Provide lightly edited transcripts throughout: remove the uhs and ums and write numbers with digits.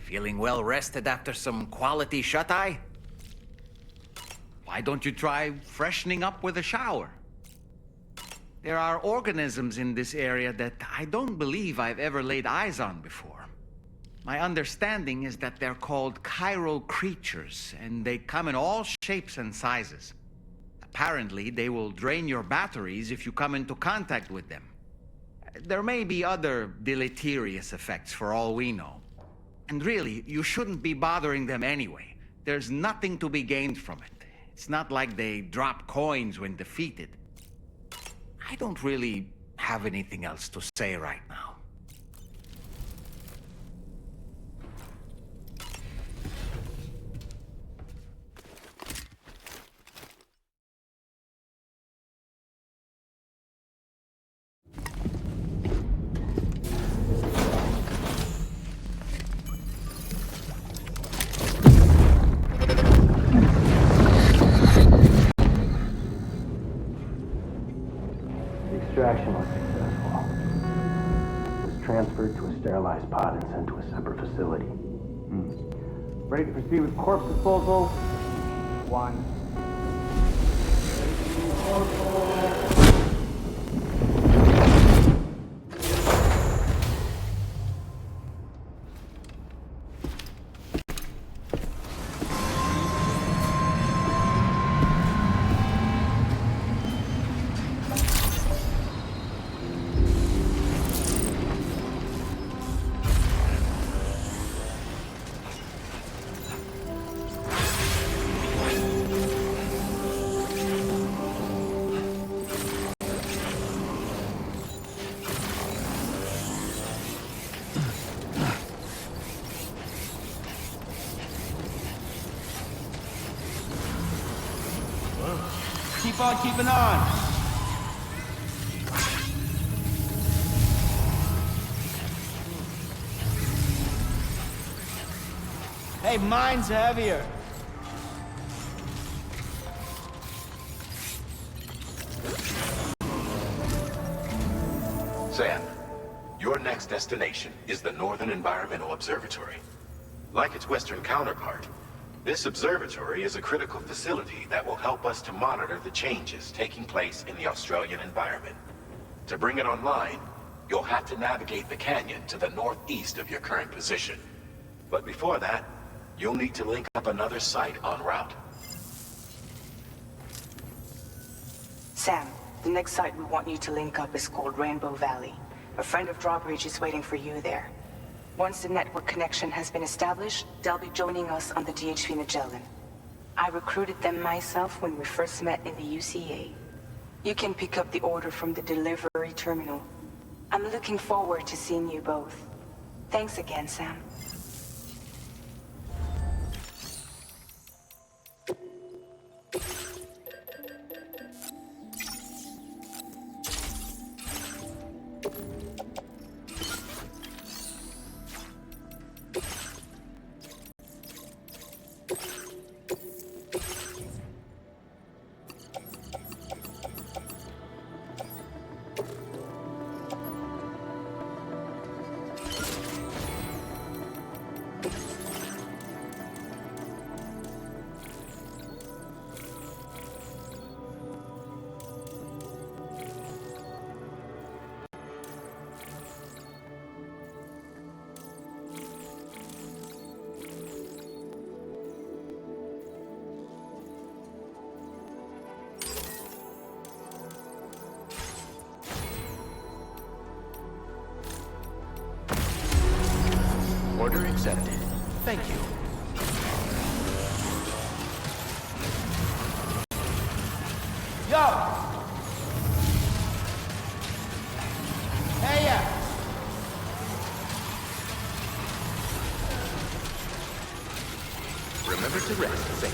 Feeling well rested after some quality shut-eye? Why don't you try freshening up with a shower? There are organisms in this area that I don't believe I've ever laid eyes on before. My understanding is that they're called chiral creatures, and they come in all shapes and sizes. Apparently, they will drain your batteries if you come into contact with them. There may be other deleterious effects for all we know. And really, you shouldn't be bothering them anyway. There's nothing to be gained from it. It's not like they drop coins when defeated. I don't really have anything else to say right now. Extraction was successful. It was transferred to a sterilized pod and sent to a separate facility. Ready to proceed with corpse disposal? 1. Keep on keeping on. Hey, mine's heavier. Sam, your next destination is the Northern Environmental Observatory. Like its Western counterpart, this observatory is a critical facility that will help us to monitor the changes taking place in the Australian environment. To bring it online, you'll have to navigate the canyon to the northeast of your current position. But before that, you'll need to link up another site en route. Sam, the next site we want you to link up is called Rainbow Valley. A friend of Drawbridge is waiting for you there. Once the network connection has been established, they'll be joining us on the DHV Magellan. I recruited them myself when we first met in the UCA. You can pick up the order from the delivery terminal. I'm looking forward to seeing you both. Thanks again, Sam. Order accepted. Thank you. Yo! Hey, yeah! Remember to rest, Sam.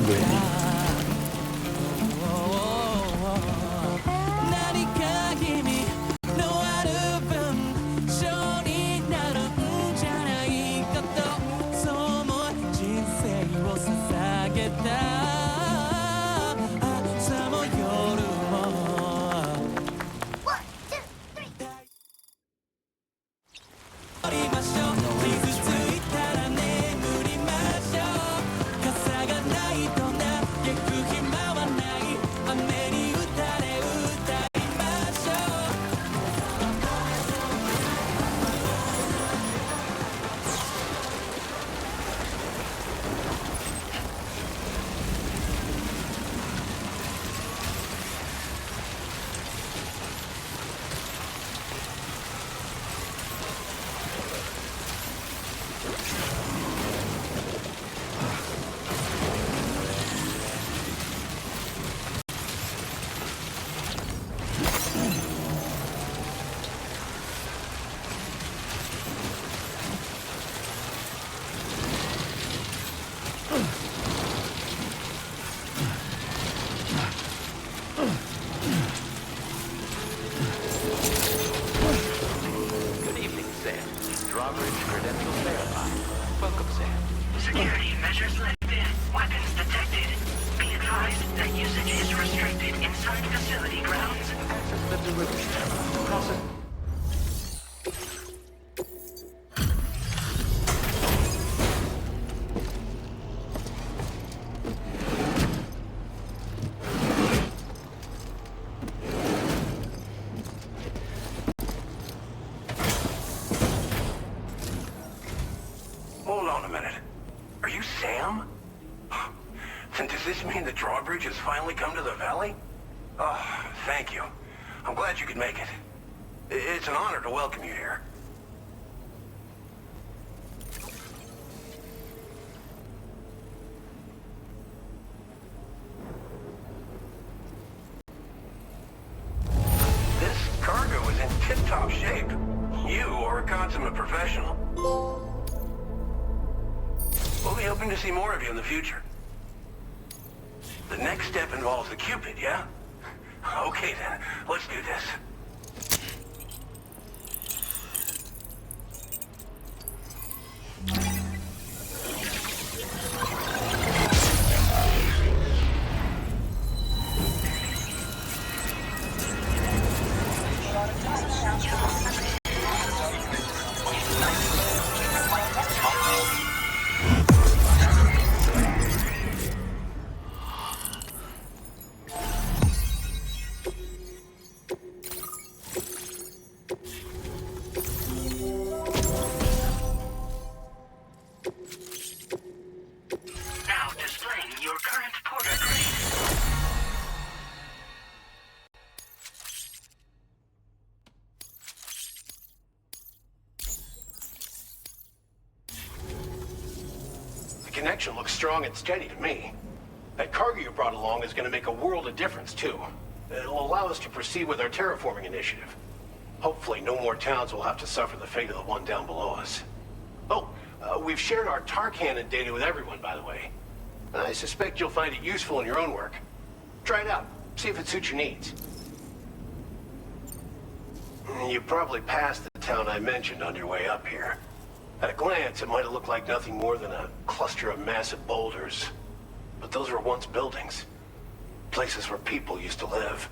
baby. Good evening, Sam. Drawbridge credentials verified. Welcome, Sam. Security measures lifted. Weapons detected. Be advised that usage is restricted inside facility grounds. Access the delivery terminal. Process. Hold on a minute. Are you Sam? Then does this mean the drawbridge has finally come to the valley? Oh, thank you. I'm glad you could make it. It's an honor to welcome you here. This cargo is in tip-top shape. You are a consummate professional. We'll be hoping to see more of you in the future. The next step involves the Cupid, yeah? Okay then, let's do this. Now displaying your current porter grade. The connection looks strong and steady to me. That cargo you brought along is going to make a world of difference, too. It'll allow us to proceed with our terraforming initiative. Hopefully, no more towns will have to suffer the fate of the one down below us. Oh, we've shared our tar cannon data with everyone, by the way. I suspect you'll find it useful in your own work. Try it out. See if it suits your needs. You probably passed the town I mentioned on your way up here. At a glance, it might have looked like nothing more than a cluster of massive boulders. But those were once buildings. Places where people used to live.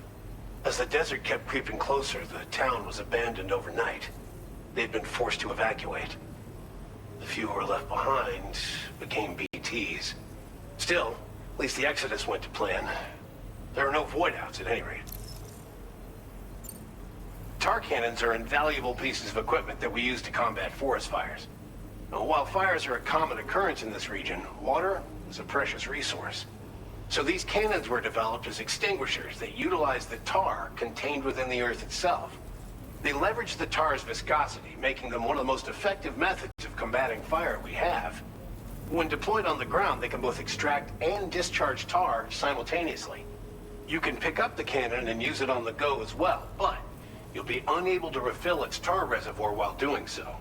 As the desert kept creeping closer, the town was abandoned overnight. They'd been forced to evacuate. The few who were left behind became BTs. Still, at least the exodus went to plan. There are no void-outs at any rate. Tar cannons are invaluable pieces of equipment that we use to combat forest fires. Now, while fires are a common occurrence in this region, water is a precious resource. So these cannons were developed as extinguishers that utilize the tar contained within the earth itself. They leverage the tar's viscosity, making them one of the most effective methods of combating fire we have. When deployed on the ground, they can both extract and discharge tar simultaneously. You can pick up the cannon and use it on the go as well, but you'll be unable to refill its tar reservoir while doing so.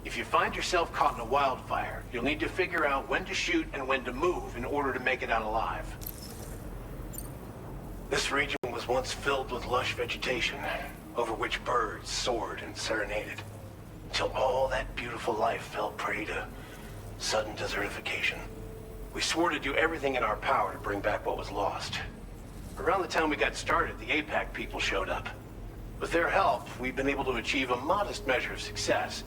If you find yourself caught in a wildfire, you'll need to figure out when to shoot and when to move in order to make it out alive. This region was once filled with lush vegetation, over which birds soared and serenaded, until all that beautiful life fell prey to sudden desertification. We swore to do everything in our power to bring back what was lost. Around the time we got started, the APAC people showed up. With their help, we've been able to achieve a modest measure of success.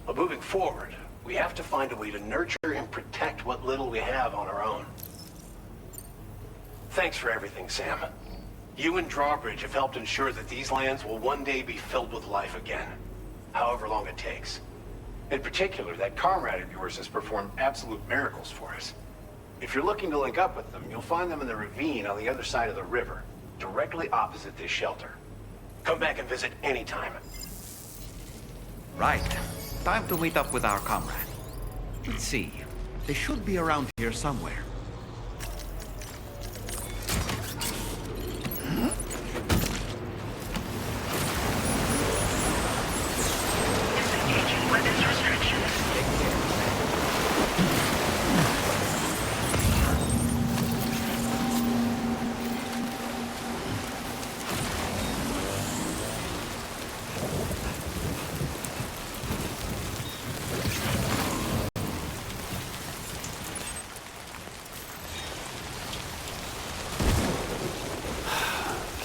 But moving forward, we have to find a way to nurture and protect what little we have on our own. Thanks for everything, Sam. You and Drawbridge have helped ensure that these lands will one day be filled with life again, however long it takes. In particular, that comrade of yours has performed absolute miracles for us. If you're looking to link up with them, you'll find them in the ravine on the other side of the river, directly opposite this shelter. Come back and visit anytime. Right. Time to meet up with our comrade. Let's see. They should be around here somewhere. Disengaging weapons restrictions.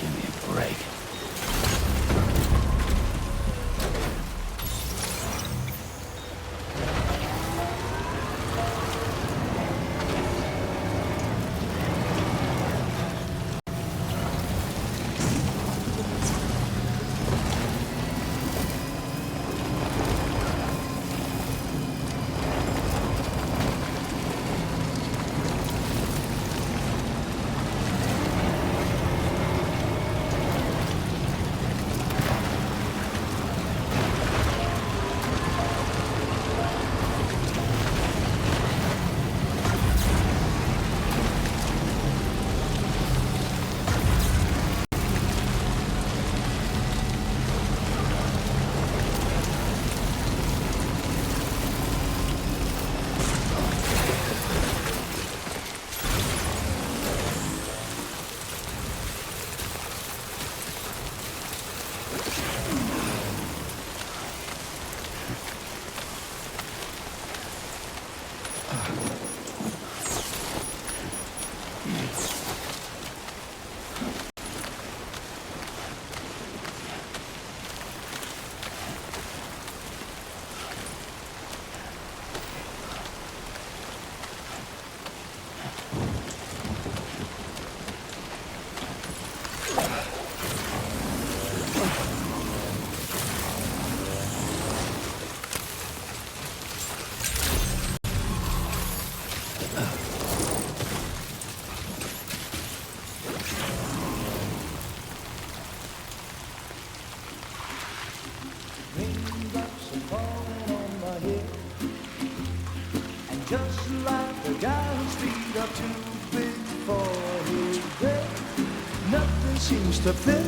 Give me a break. Raindrops are falling on my head, and just like the guy whose feet are too big for his bed, nothing seems to fit.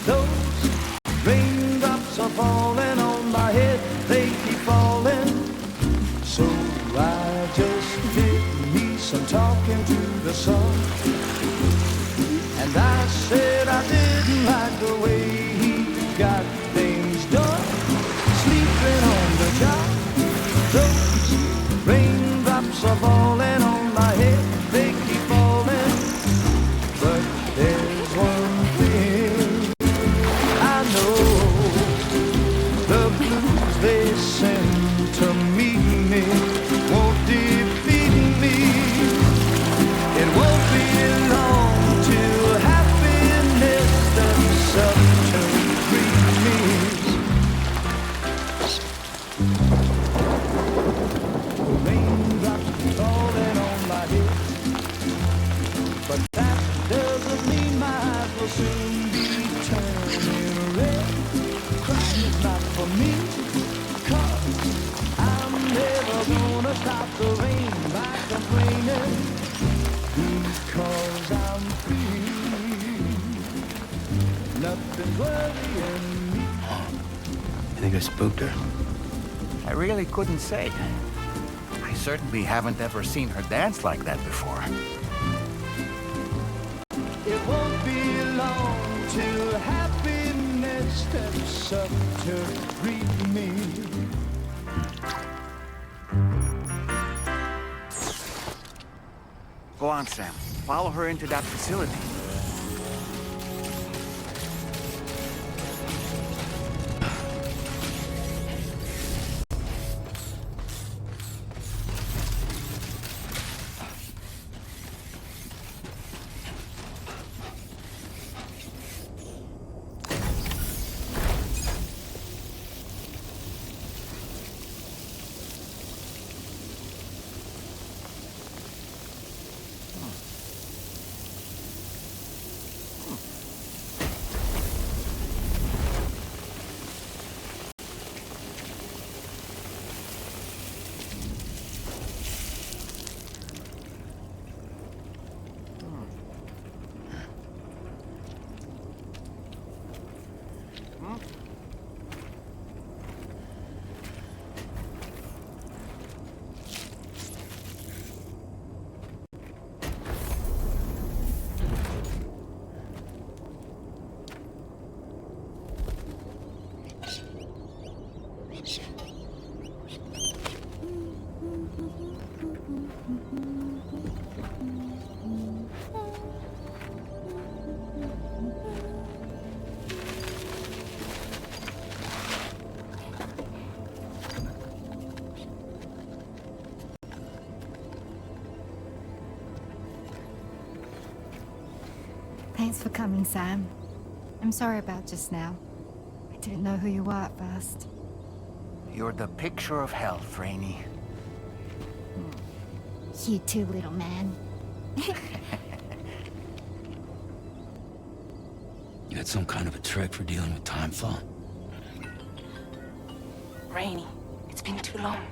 Those raindrops are falling on my head, they keep falling. So I just did me some talking to the sun, and I said I didn't like the way he got things done, sleeping on the job. Those raindrops are falling on my head, they keep falling. But there's one thing I know, the blues they send to meet me won't defeat me. It won't be long till happiness steps up to greet me. Raindrops falling on my head, but that doesn't mean my eyes will soon be turning red. Crying is not for me, 'cause I'm never gonna stop the rain by complaining, because I'm free. Nothing's worrying me. I think I spooked her. I really couldn't say. I certainly haven't ever seen her dance like that before. It won't be long till happiness steps up to greet me. Go on, Sam. Follow her into that facility. Thanks for coming, Sam. I'm sorry about just now. I didn't know who you were at first. You're the picture of health, Rainey. You too, little man. You had some kind of a trick for dealing with time fall? Rainey, it's been too long.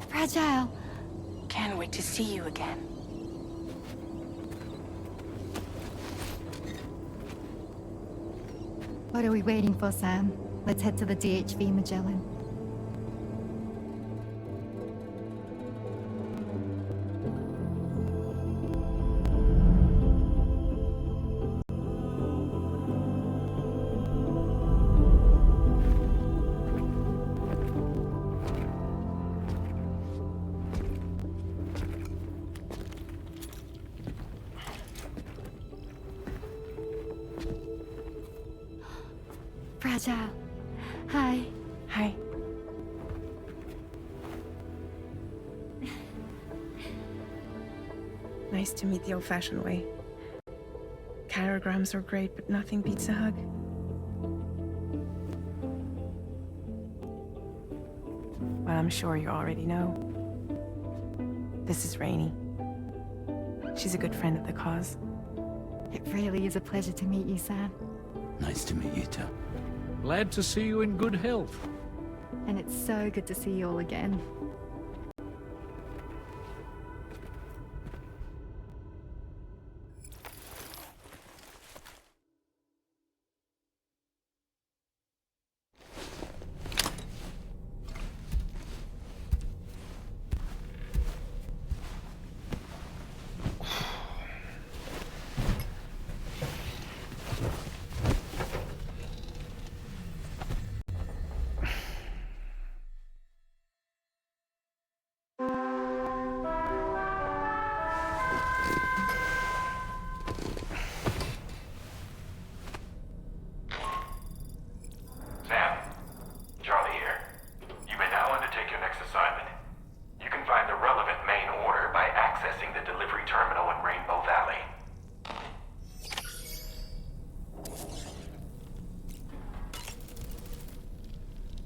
Fragile. Can't wait to see you again. What are we waiting for, Sam? Let's head to the DHV Magellan. Fragile. Hi. Hi. Nice to meet the old-fashioned way. Carograms are great, but nothing beats a hug. Well, I'm sure you already know. This is Rainey. She's a good friend of the cause. It really is a pleasure to meet you, Sam. Nice to meet you too. Glad to see you in good health. And it's so good to see you all again.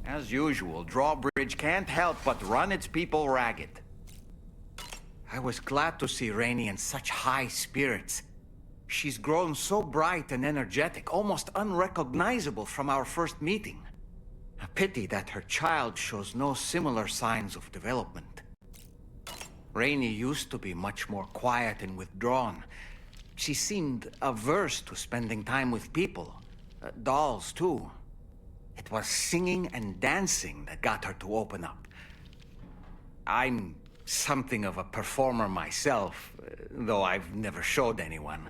As usual, Drawbridge can't help but run its people ragged. I was glad to see Rainey in such high spirits. She's grown so bright and energetic, almost unrecognizable from our first meeting. A pity that her child shows no similar signs of development. Rainey used to be much more quiet and withdrawn. She seemed averse to spending time with people. Dolls, too. It was singing and dancing that got her to open up. I'm something of a performer myself, though I've never showed anyone.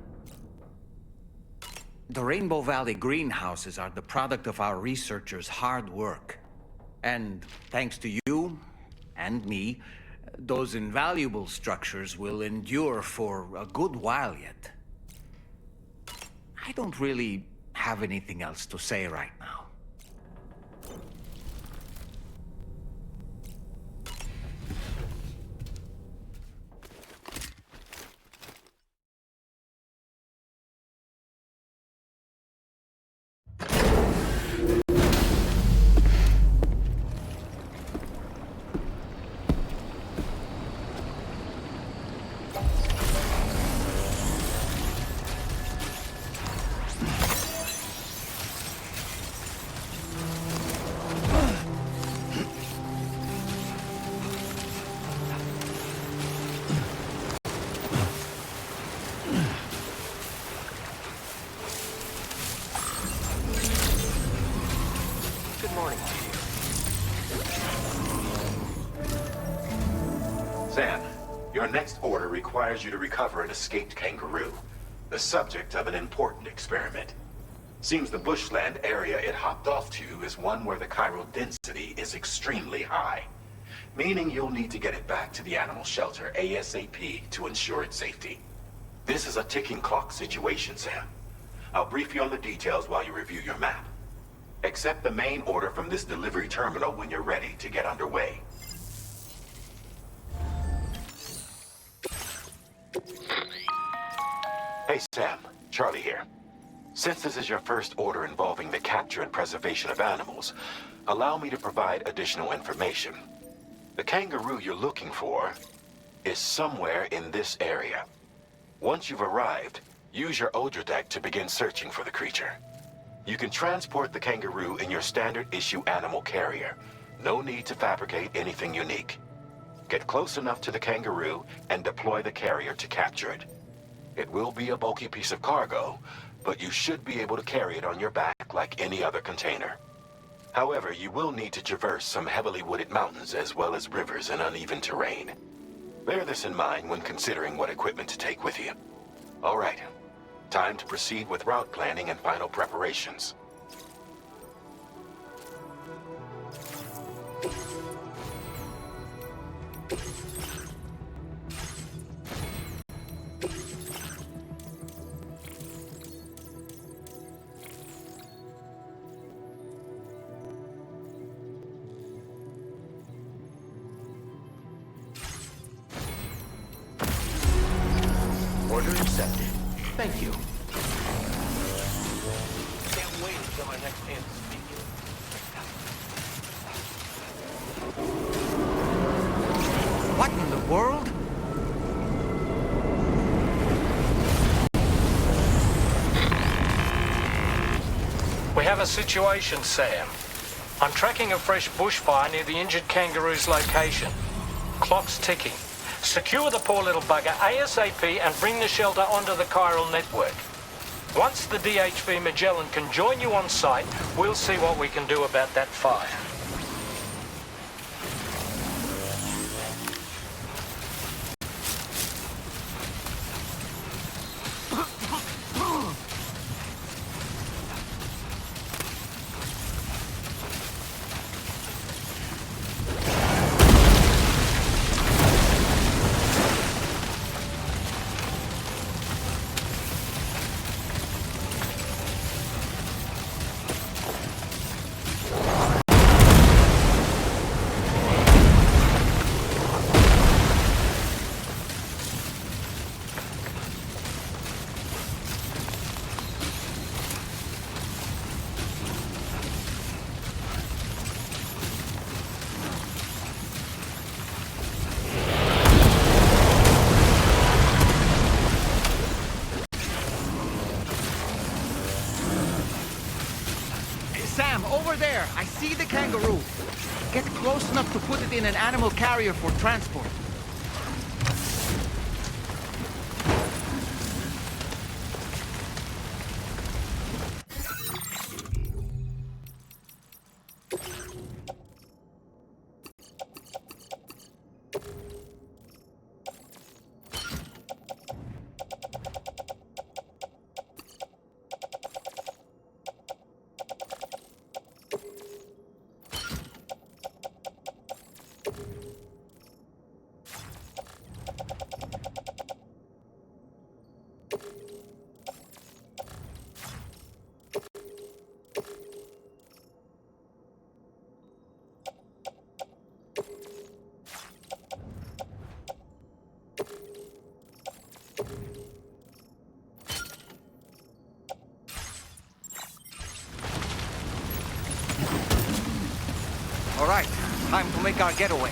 The Rainbow Valley greenhouses are the product of our researchers' hard work. And thanks to you and me, those invaluable structures will endure for a good while yet. I don't really have anything else to say right now. Sam, your next order requires you to recover an escaped kangaroo, the subject of an important experiment. Seems the bushland area it hopped off to is one where the chiral density is extremely high, meaning you'll need to get it back to the animal shelter ASAP to ensure its safety. This is a ticking clock situation, Sam. I'll brief you on the details while you review your map. Accept the main order from this delivery terminal when you're ready to get underway. Hey Sam, Charlie here. Since this is your first order involving the capture and preservation of animals, allow me to provide additional information. The kangaroo you're looking for is somewhere in this area. Once you've arrived, use your Odradek to begin searching for the creature. You can transport the kangaroo in your standard issue animal carrier. No need to fabricate anything unique. Get close enough to the kangaroo and deploy the carrier to capture it. It will be a bulky piece of cargo, but you should be able to carry it on your back like any other container. However, you will need to traverse some heavily wooded mountains as well as rivers and uneven terrain. Bear this in mind when considering what equipment to take with you. All right, time to proceed with route planning and final preparations. Order accepted. Thank you. Can't wait until my next chance to speak. What in the world? We have a situation, Sam. I'm tracking a fresh bushfire near the injured kangaroo's location. Clock's ticking. Secure the poor little bugger ASAP and bring the shelter onto the chiral network. Once the DHV Magellan can join you on site, we'll see what we can do about that fire. Sam, over there! I see the kangaroo! Get close enough to put it in an animal carrier for transport. All right, time to make our getaway.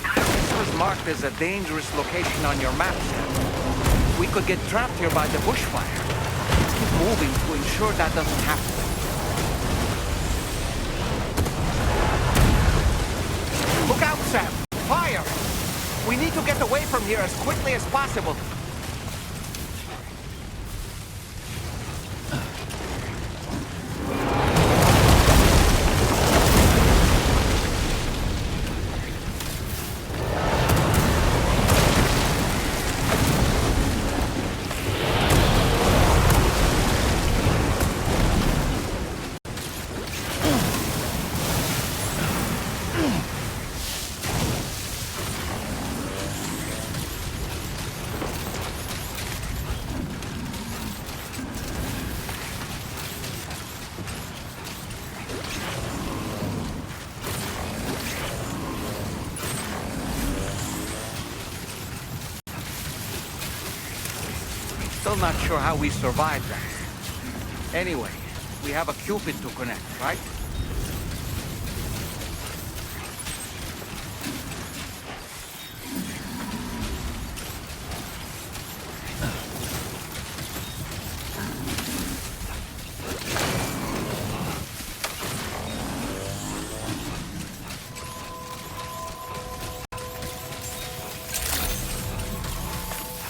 This was marked as a dangerous location on your map, Sam. We could get trapped here by the bushfire. Let's keep moving to ensure that doesn't happen. Look out, Sam! Fire! We need to get away from here as quickly as possible. Still not sure how we survived that. Anyway, we have a Cupid to connect, right?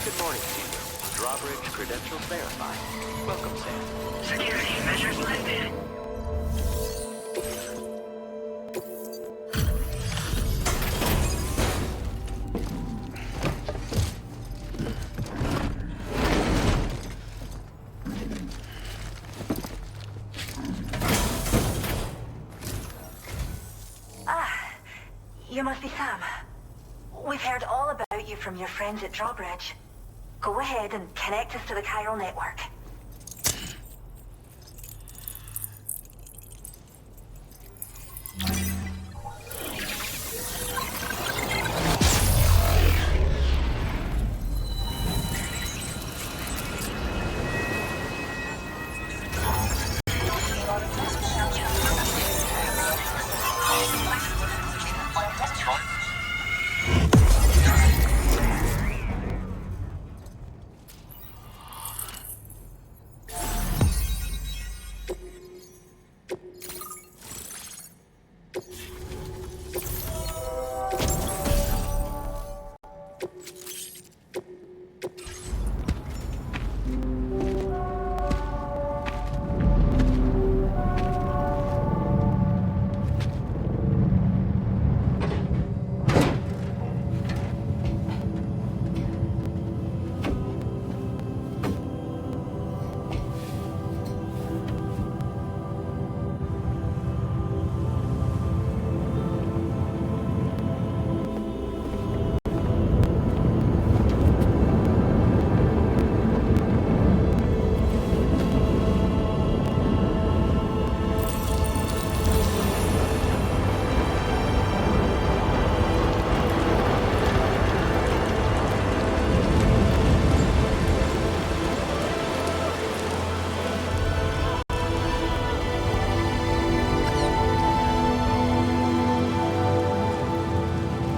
Good morning, Senior. Drawbridge credentials verified. Welcome, Sam. Security measures lifted. You must be Sam. We've heard all about you from your friends at Drawbridge. Go ahead and connect us to the chiral network.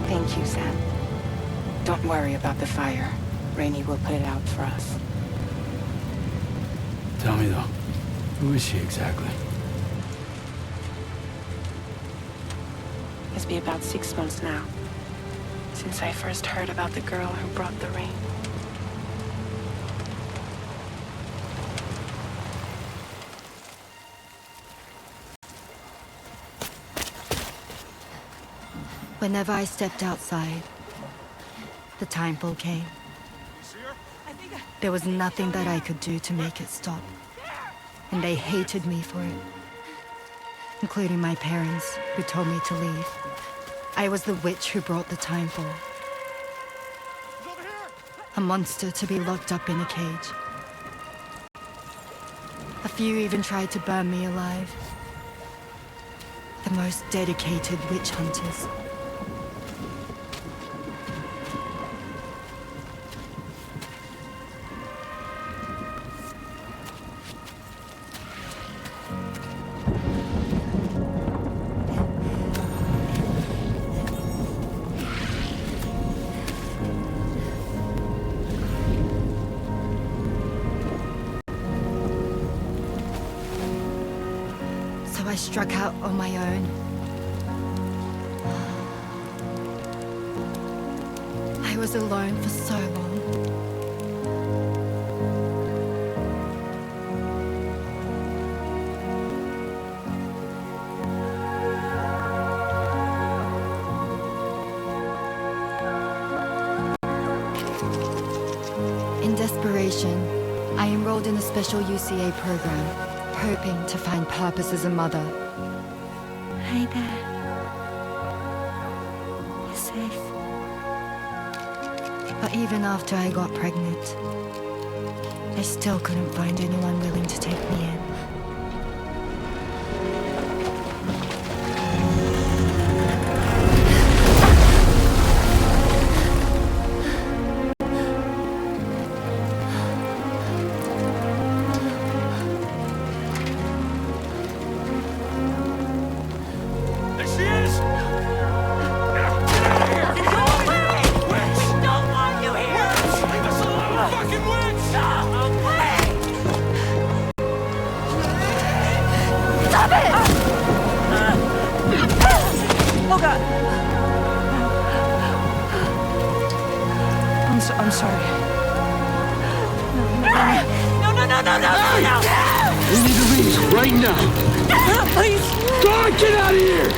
Thank you, Sam. Don't worry about the fire. Rainey will put it out for us. Tell me though, who is she exactly? It's been about 6 months now since I first heard about the girl who brought the rain. Whenever I stepped outside, the time pull came. There was nothing that I could do to make it stop. And they hated me for it. Including my parents, who told me to leave. I was the witch who brought the time fall. A monster to be locked up in a cage. A few even tried to burn me alive. The most dedicated witch hunters. I struck out on my own. I was alone for so long. In desperation, I enrolled in a special UCA program, hoping to find purpose as a mother. Hi there. You're safe. But even after I got pregnant, I still couldn't find anyone willing to take me in. I'm sorry. No. We need to leave right now. Please. God, get out of here!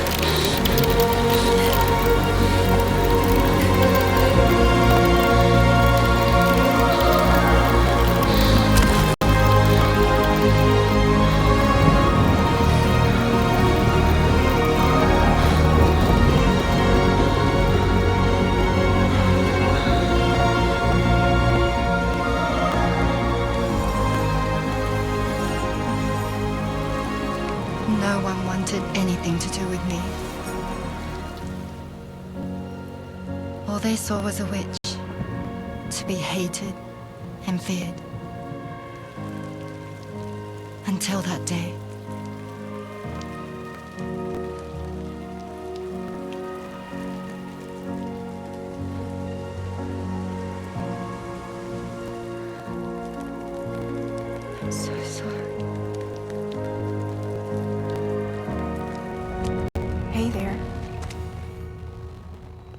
No one wanted anything to do with me. All they saw was a witch, to be hated and feared. Until that day. I'm so sorry. Hey there.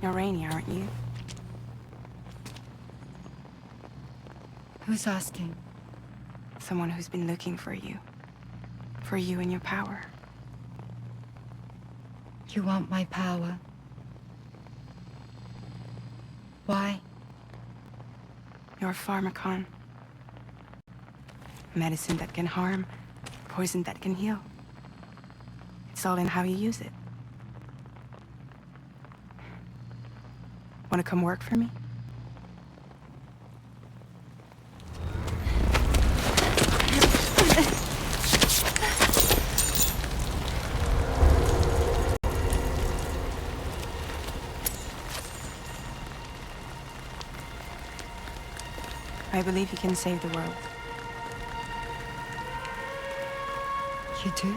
You're Rainey, aren't you? Who's asking? Someone who's been looking for you. For you and your power. You want my power? Why? You're a pharmacon. Medicine that can harm, poison that can heal. It's all in how you use it. Want to come work for me? I believe you can save the world. You do?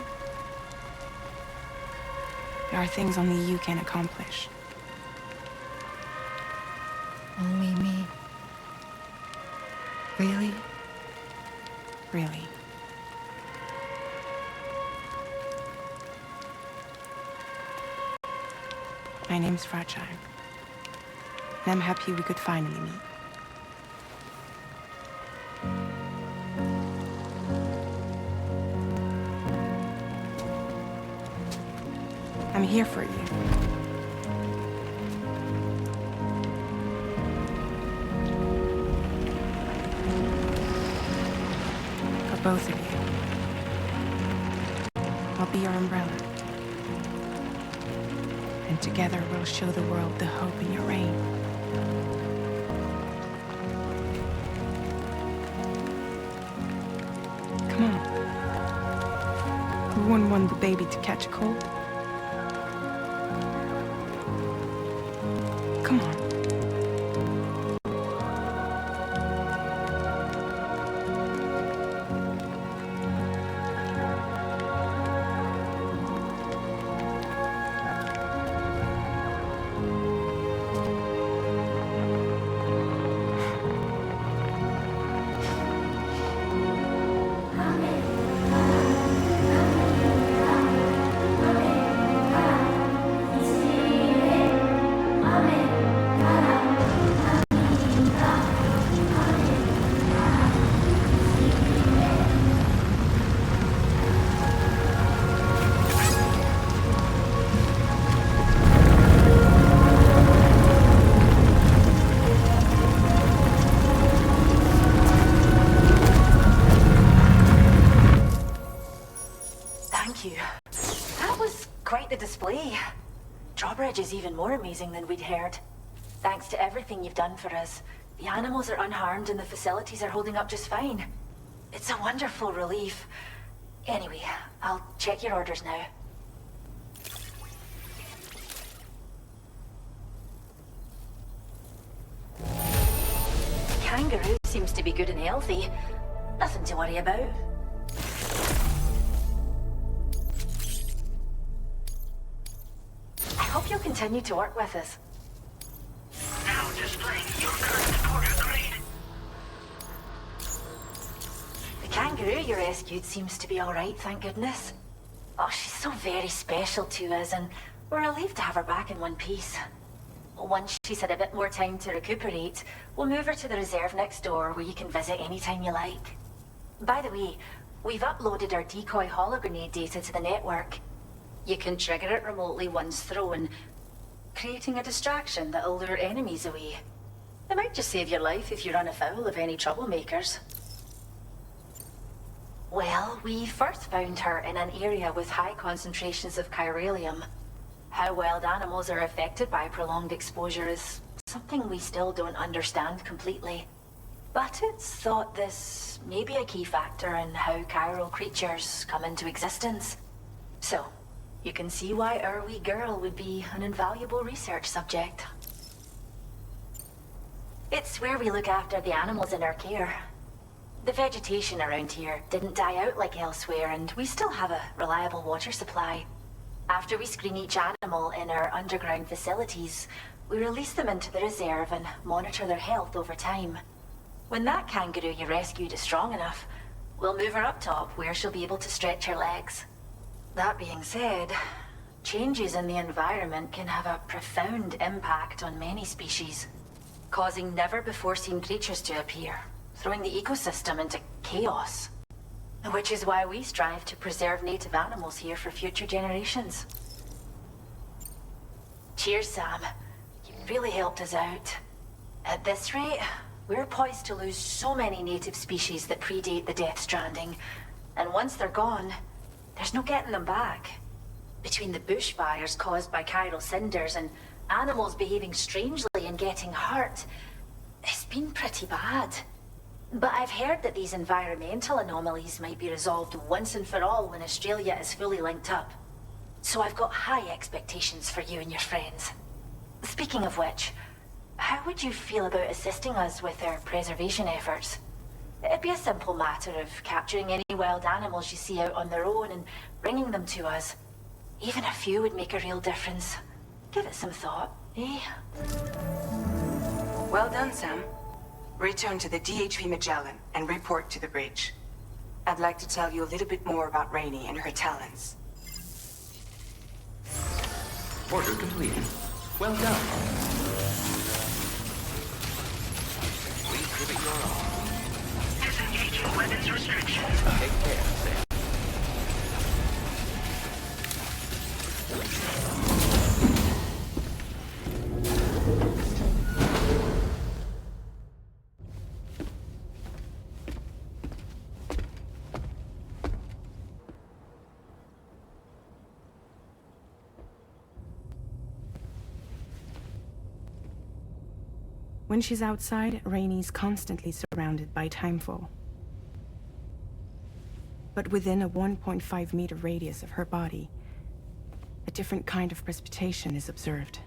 There are things only you can accomplish. Only me. Really? Really. My name's Fragile. And I'm happy we could finally meet. I'm here for you. For both of you. I'll be your umbrella. And together we'll show the world the hope in your reign. Come on. Who wouldn't want the baby to catch a cold? Thank you. That was quite the display. Drawbridge is even more amazing than we'd heard. Thanks to everything you've done for us, the animals are unharmed and the facilities are holding up just fine. It's a wonderful relief. Anyway, I'll check your orders now. Kangaroo seems to be good and healthy. Nothing to worry about. I hope you'll continue to work with us. Now displaying your current order grade. The kangaroo you rescued seems to be alright, thank goodness. Oh, she's so very special to us, and we're relieved to have her back in one piece. Once she's had a bit more time to recuperate, we'll move her to the reserve next door where you can visit anytime you like. By the way, we've uploaded our decoy hologrenade data to the network. You can trigger it remotely once thrown, creating a distraction that'll lure enemies away. It might just save your life if you run afoul of any troublemakers. Well, we first found her in an area with high concentrations of chiralium. How wild animals are affected by prolonged exposure is something we still don't understand completely. But it's thought this may be a key factor in how chiral creatures come into existence. So, you can see why our wee girl would be an invaluable research subject. It's where we look after the animals in our care. The vegetation around here didn't die out like elsewhere, and we still have a reliable water supply. After we screen each animal in our underground facilities, we release them into the reserve and monitor their health over time. When that kangaroo you rescued is strong enough, we'll move her up top where she'll be able to stretch her legs. That being said, changes in the environment can have a profound impact on many species, causing never-before-seen creatures to appear, throwing the ecosystem into chaos. Which is why we strive to preserve native animals here for future generations. Cheers, Sam. You really helped us out. At this rate, we're poised to lose so many native species that predate the Death Stranding. And once they're gone, there's no getting them back. Between the bushfires caused by chiral cinders and animals behaving strangely and getting hurt, it's been pretty bad. But I've heard that these environmental anomalies might be resolved once and for all when Australia is fully linked up. So I've got high expectations for you and your friends. Speaking of which, how would you feel about assisting us with our preservation efforts? It'd be a simple matter of capturing any wild animals you see out on their own and bringing them to us. Even a few would make a real difference. Give it some thought, eh? Well done, Sam. Return to the DHV Magellan and report to the bridge. I'd like to tell you a little bit more about Rainey and her talents. Order completed. Well done. We give it your all. Disengaging weapons restrictions. Take care, Sam. When she's outside, Rainey's constantly surrounded by timefall. But within a 1.5-meter radius of her body, a different kind of precipitation is observed.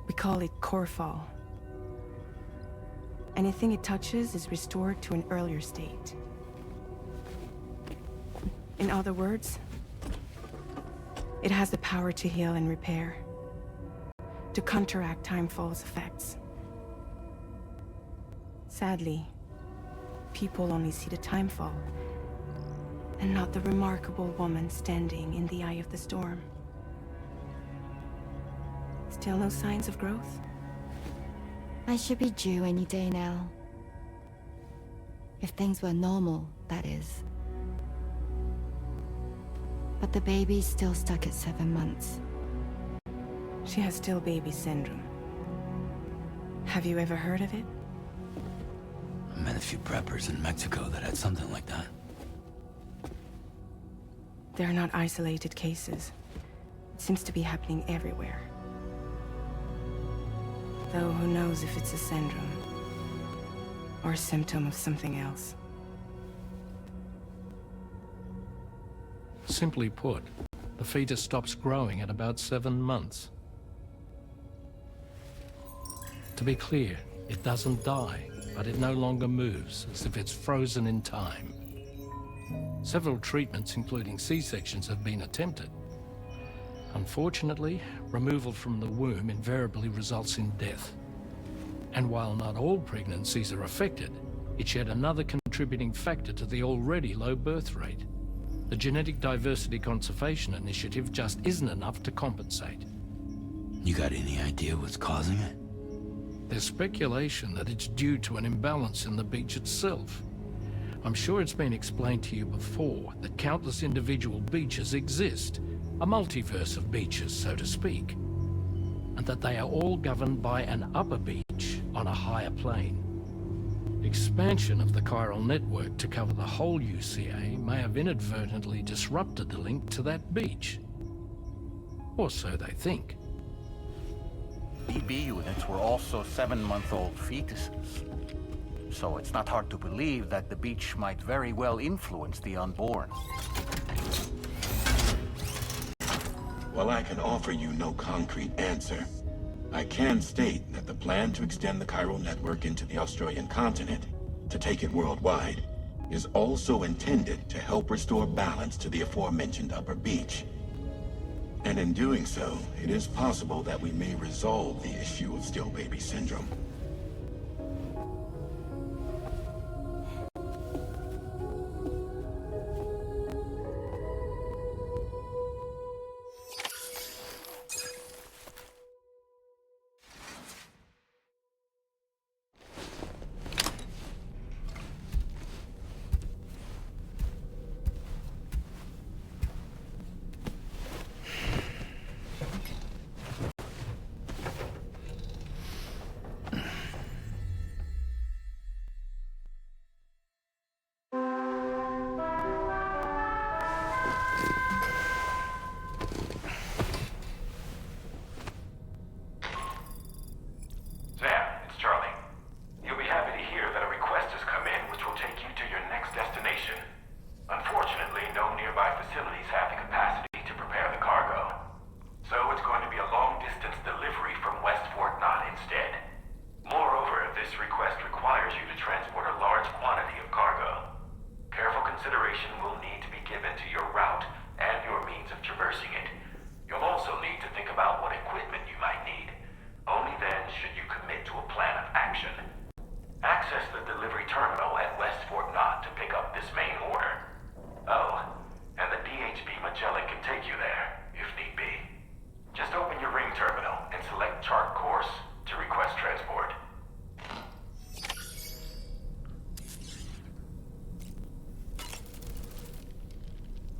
We call it core fall. Anything it touches is restored to an earlier state. In other words, it has the power to heal and repair, to counteract timefall's effects. Sadly, people only see the timefall, and not the remarkable woman standing in the eye of the storm. Still no signs of growth? I should be due any day now. If things were normal, that is. But the baby's still stuck at 7 months. She has still baby syndrome. Have you ever heard of it? I met a few preppers in Mexico that had something like that. they're not isolated cases. It seems to be happening everywhere. Though who knows if it's a syndrome or a symptom of something else. Simply put, the fetus stops growing at about 7 months. To be clear, it doesn't die, but it no longer moves, as if it's frozen in time. Several treatments, including C-sections, have been attempted. Unfortunately, removal from the womb invariably results in death. And while not all pregnancies are affected, it's yet another contributing factor to the already low birth rate. The Genetic Diversity Conservation Initiative just isn't enough to compensate. You got any idea what's causing it? There's speculation that it's due to an imbalance in the beach itself. I'm sure it's been explained to you before that countless individual beaches exist, a multiverse of beaches, so to speak, and that they are all governed by an upper beach on a higher plane. Expansion of the chiral network to cover the whole UCA may have inadvertently disrupted the link to that beach. Or so they think. BB units were also 7-month-old fetuses. So it's not hard to believe that the beach might very well influence the unborn. While I can offer you no concrete answer, I can state that the plan to extend the chiral network into the Australian continent, to take it worldwide, is also intended to help restore balance to the aforementioned upper beach. And in doing so, it is possible that we may resolve the issue of still baby syndrome.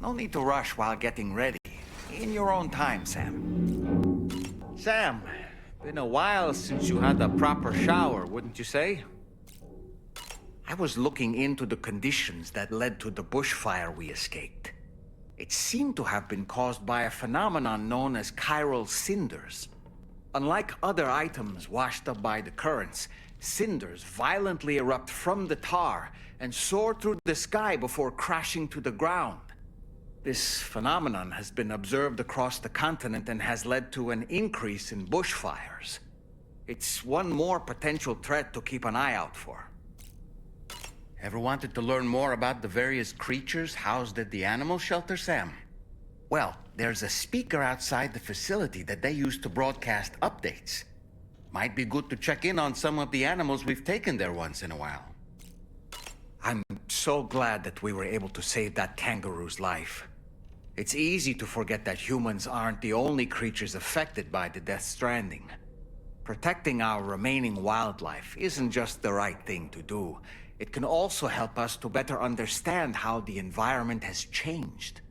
No need to rush while getting ready. In your own time, Sam. Sam, been a while since you had a proper shower, wouldn't you say? I was looking into the conditions that led to the bushfire we escaped. It seemed to have been caused by a phenomenon known as chiral cinders. Unlike other items washed up by the currents, cinders violently erupt from the tar and soar through the sky before crashing to the ground. This phenomenon has been observed across the continent and has led to an increase in bushfires. It's one more potential threat to keep an eye out for. Ever wanted to learn more about the various creatures housed at the animal shelter, Sam? Well, there's a speaker outside the facility that they use to broadcast updates. Might be good to check in on some of the animals we've taken there once in a while. I'm so glad that we were able to save that kangaroo's life. It's easy to forget that humans aren't the only creatures affected by the Death Stranding. Protecting our remaining wildlife isn't just the right thing to do. It can also help us to better understand how the environment has changed.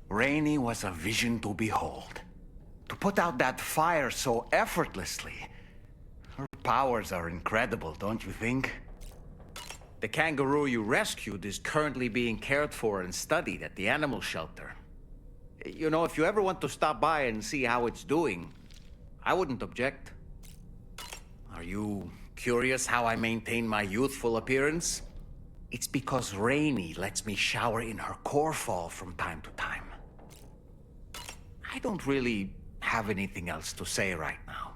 Rainey was a vision to behold. To put out that fire so effortlessly. Her powers are incredible, don't you think? The kangaroo you rescued is currently being cared for and studied at the animal shelter. You know, if you ever want to stop by and see how it's doing, I wouldn't object. Are you curious how I maintain my youthful appearance? It's because Rainey lets me shower in her core fall from time to time. I don't really have anything else to say right now.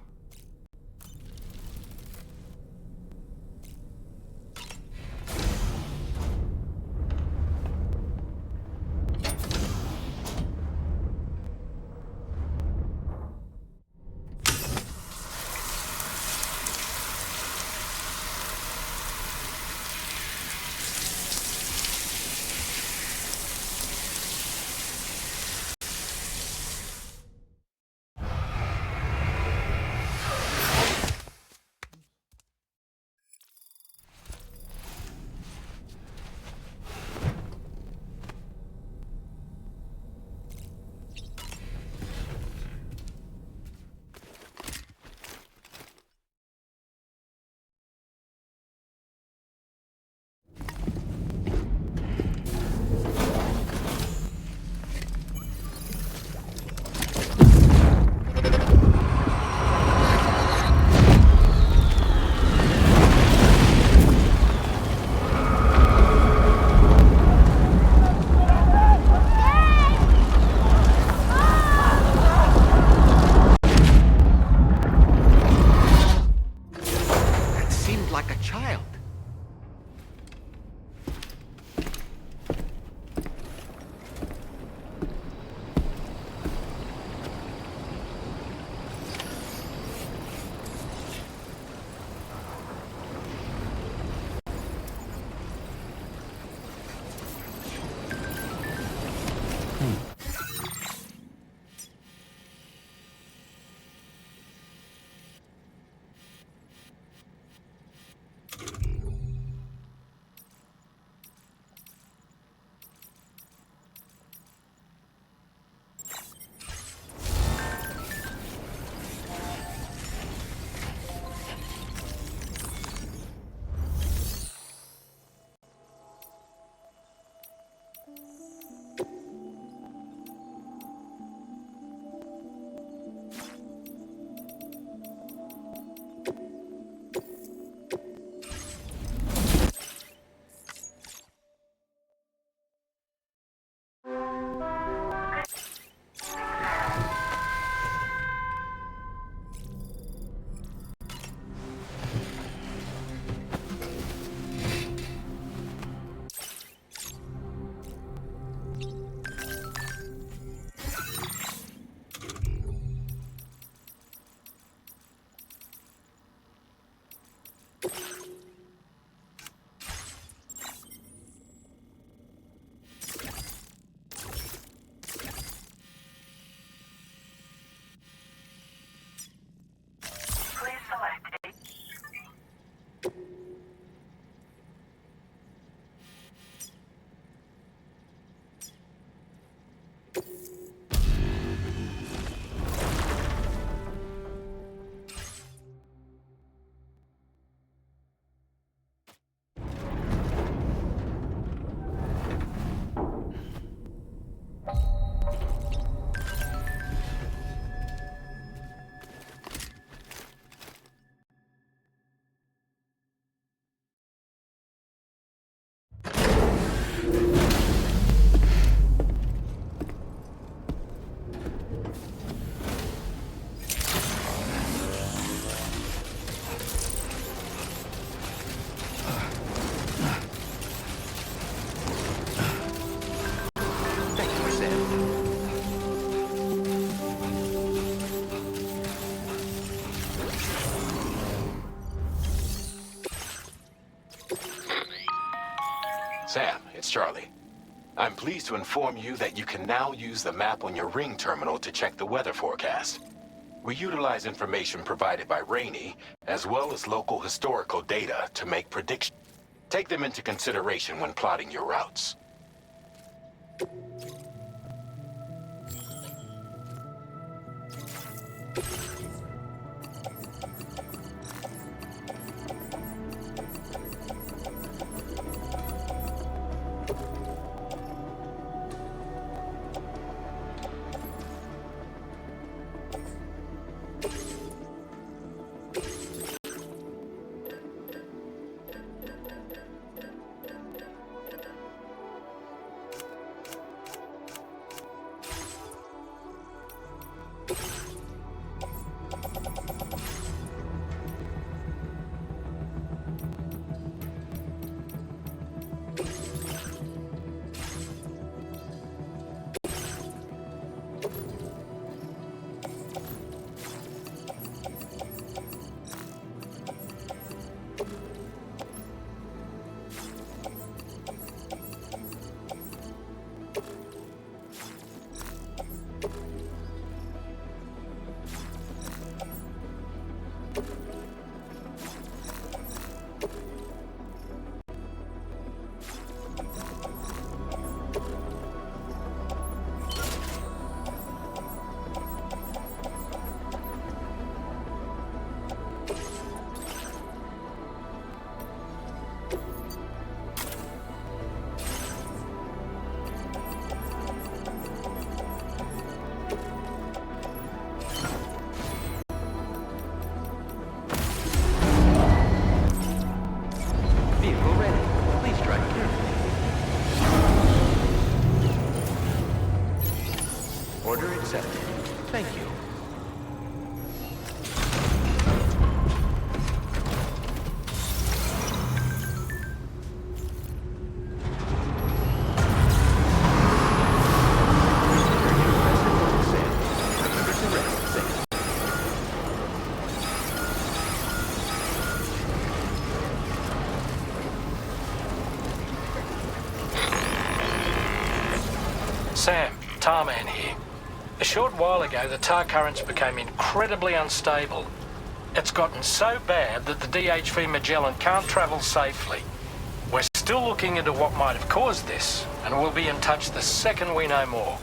Sam, it's Charlie. I'm pleased to inform you that you can now use the map on your ring terminal to check the weather forecast. We utilize information provided by Rainey, as well as local historical data to make predictions. Take them into consideration when plotting your routes. Order accepted. Thank you. Sam, Tarman here. A short while ago, the tar currents became incredibly unstable. It's gotten so bad that the DHV Magellan can't travel safely. We're still looking into what might have caused this, and we'll be in touch the second we know more.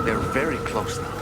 They're very close now.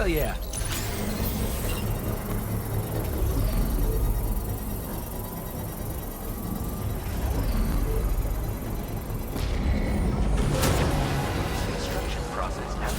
Hell yeah. Construction process now.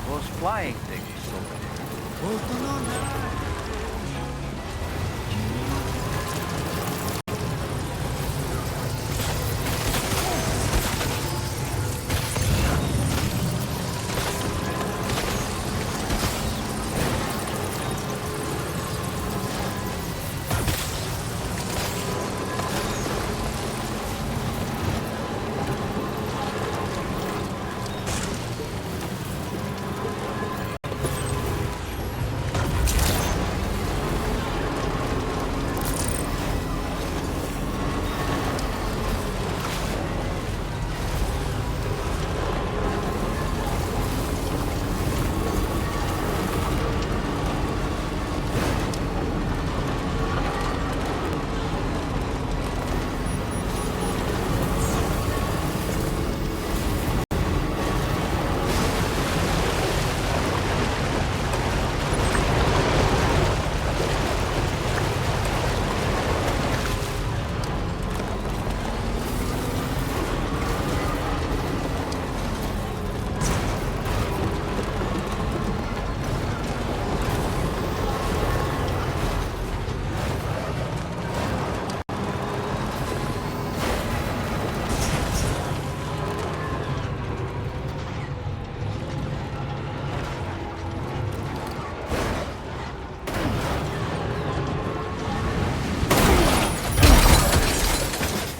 Those flying things over there.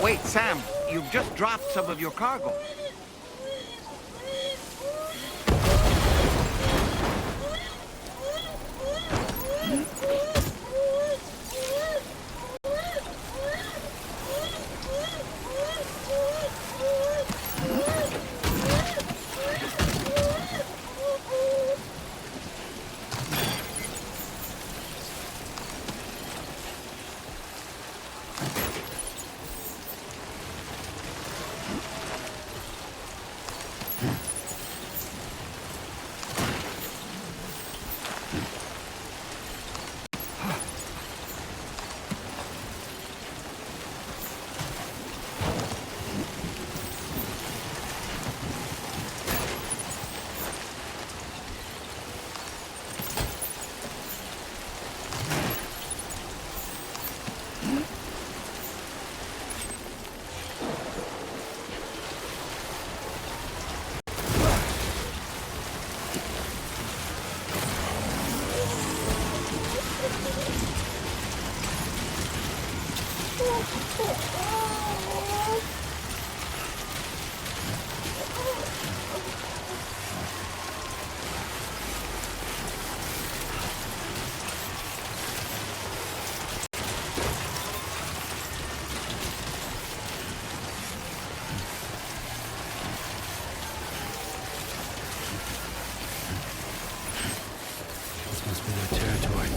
Wait, Sam, you've just dropped some of your cargo. This must be their territory.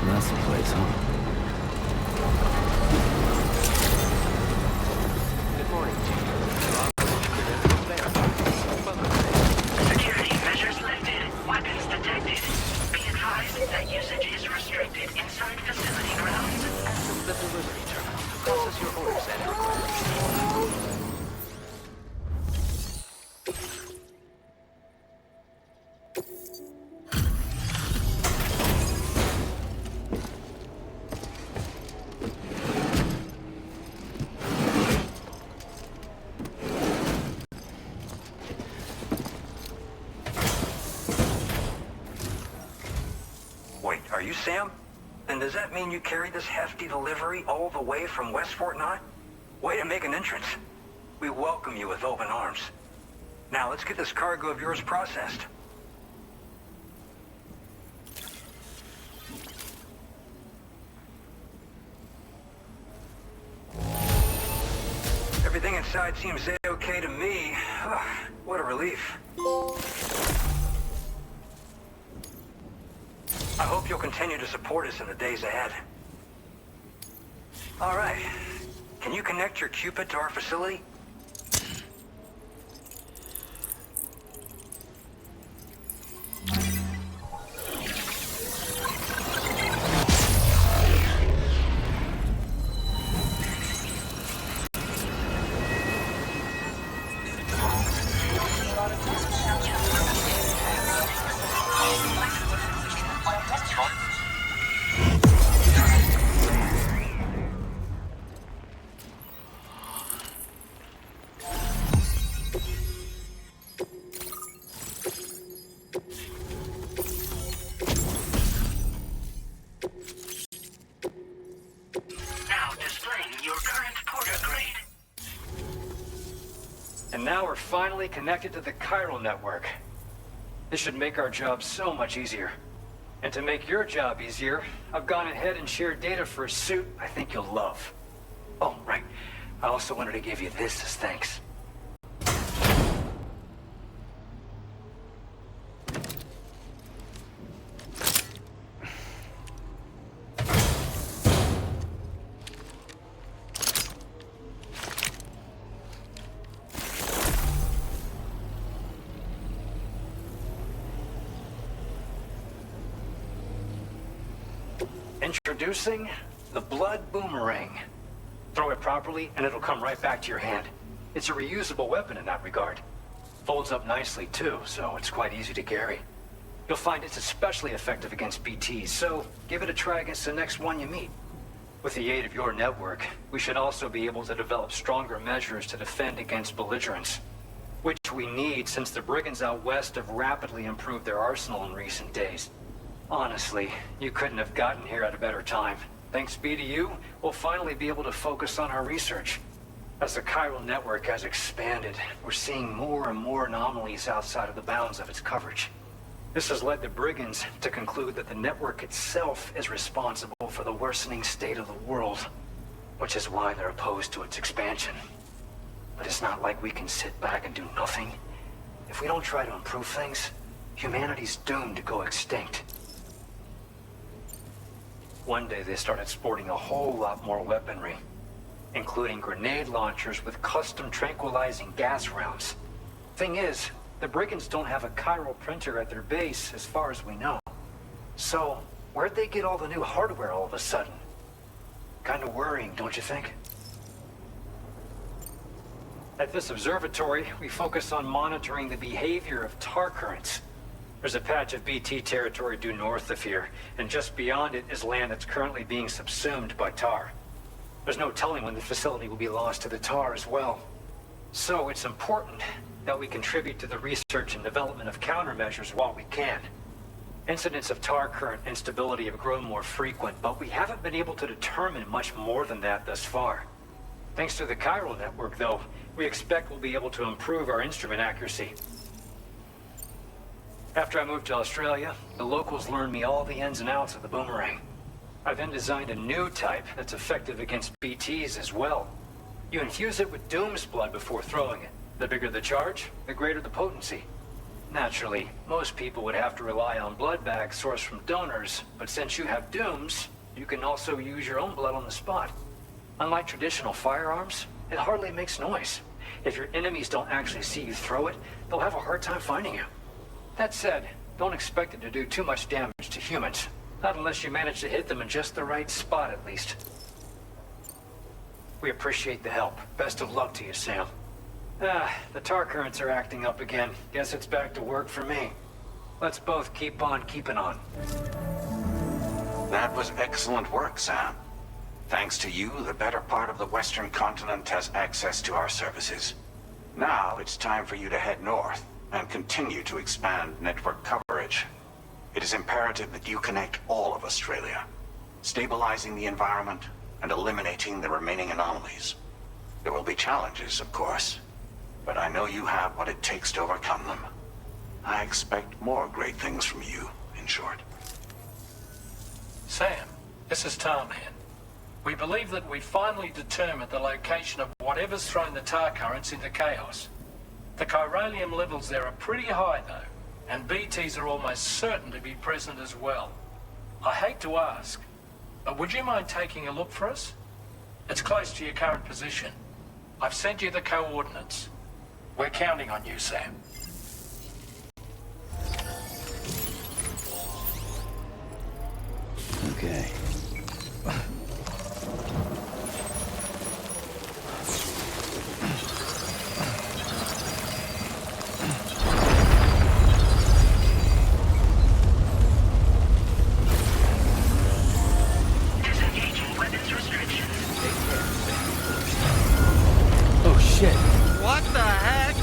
That's the place, huh? Good morning, Chief. Security measures lifted. Weapons detected. Be advised that usage is restricted inside facility grounds. Access the delivery terminal to process your orders and requests. Wait, are you Sam? Then does that mean you carried this hefty delivery all the way from West Fort 9? Way to make an entrance. We welcome you with open arms. Now let's get this cargo of yours processed. Everything inside seems A-okay to me. What a relief. I hope you'll continue to support us in the days ahead. All right. Can you connect your Cupid to our facility? And now we're finally connected to the chiral network. This should make our job so much easier. And to make your job easier, I've gone ahead and shared data for a suit I think you'll love. Oh, right. I also wanted to give you this as thanks. Introducing the Blood Boomerang. Throw it properly, and it'll come right back to your hand. It's a reusable weapon in that regard. Folds up nicely, too, so it's quite easy to carry. You'll find it's especially effective against BTs, so give it a try against the next one you meet. With the aid of your network, we should also be able to develop stronger measures to defend against belligerents. Which we need since the brigands out west have rapidly improved their arsenal in recent days. Honestly, you couldn't have gotten here at a better time. Thanks be to you, we'll finally be able to focus on our research. As the chiral network has expanded, we're seeing more and more anomalies outside of the bounds of its coverage. This has led the brigands to conclude that the network itself is responsible for the worsening state of the world, which is why they're opposed to its expansion. But it's not like we can sit back and do nothing. If we don't try to improve things, humanity's doomed to go extinct. One day they started sporting a whole lot more weaponry, including grenade launchers with custom tranquilizing gas rounds. Thing is, the brigands don't have a chiral printer at their base as far as we know. So, where'd they get all the new hardware all of a sudden? Kind of worrying, don't you think? At this observatory, we focus on monitoring the behavior of tar currents. There's a patch of BT territory due north of here, and just beyond it is land that's currently being subsumed by tar. There's no telling when the facility will be lost to the tar as well. So it's important that we contribute to the research and development of countermeasures while we can. Incidents of tar current instability have grown more frequent, but we haven't been able to determine much more than that thus far. Thanks to the chiral network, though, we expect we'll be able to improve our instrument accuracy. After I moved to Australia, the locals learned me all the ins and outs of the boomerang. I then designed a new type that's effective against BTs as well. You infuse it with Doom's blood before throwing it. The bigger the charge, the greater the potency. Naturally, most people would have to rely on blood bags sourced from donors, but since you have Doom's, you can also use your own blood on the spot. Unlike traditional firearms, it hardly makes noise. If your enemies don't actually see you throw it, they'll have a hard time finding you. That said, don't expect it to do too much damage to humans. Not unless you manage to hit them in just the right spot, at least. We appreciate the help. Best of luck to you, Sam. The tar currents are acting up again. Guess it's back to work for me. Let's both keep on keeping on. That was excellent work, Sam. Thanks to you, the better part of the Western continent has access to our services. Now it's time for you to head north and continue to expand network coverage. It is imperative that you connect all of Australia, stabilizing the environment and eliminating the remaining anomalies. There will be challenges, of course, but I know you have what it takes to overcome them. I expect more great things from you, in short. Sam, this is Tarman. We believe that we finally determined the location of whatever's thrown the tar currents into chaos. The chiralium levels there are pretty high, though, and BTs are almost certain to be present as well. I hate to ask, but would you mind taking a look for us? It's close to your current position. I've sent you the coordinates. We're counting on you, Sam. Okay. Disengaging weapons restrictions. Oh shit. What the heck?